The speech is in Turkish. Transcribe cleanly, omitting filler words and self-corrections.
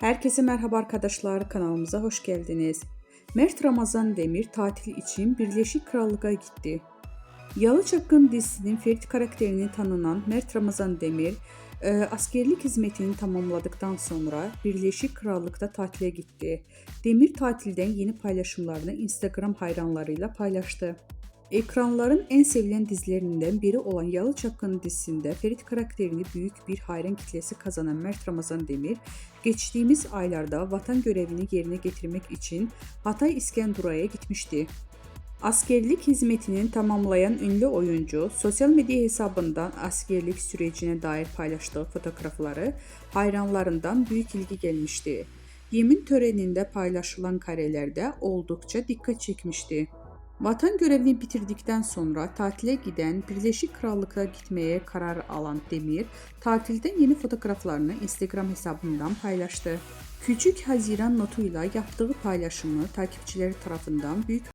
Herkese merhaba arkadaşlar, kanalımıza hoş geldiniz. Mert Ramazan Demir tatil için Birleşik Krallık'a gitti. Yalı Çapkın dizisinin Ferit karakterini tanınan Mert Ramazan Demir, askerlik hizmetini tamamladıktan sonra Birleşik Krallık'ta tatile gitti. Demir tatilden yeni paylaşımlarını Instagram hayranlarıyla paylaştı. Ekranların en sevilen dizilerinden biri olan Yalı Çapkın dizisinde Ferit karakterini büyük bir hayran kitlesi kazanan Mert Ramazan Demir, geçtiğimiz aylarda vatan görevini yerine getirmek için Hatay İskenderun'a gitmişti. Askerlik hizmetini tamamlayan ünlü oyuncu, sosyal medya hesabından askerlik sürecine dair paylaştığı fotoğrafları hayranlarından büyük ilgi gelmişti. Yemin töreninde paylaşılan karelerde oldukça dikkat çekmişti. Vatan görevini bitirdikten sonra tatile giden Birleşik Krallık'a gitmeye karar alan Demir, tatilden yeni fotoğraflarını Instagram hesabından paylaştı. Küçük Haziran notuyla yaptığı paylaşımı takipçileri tarafından büyük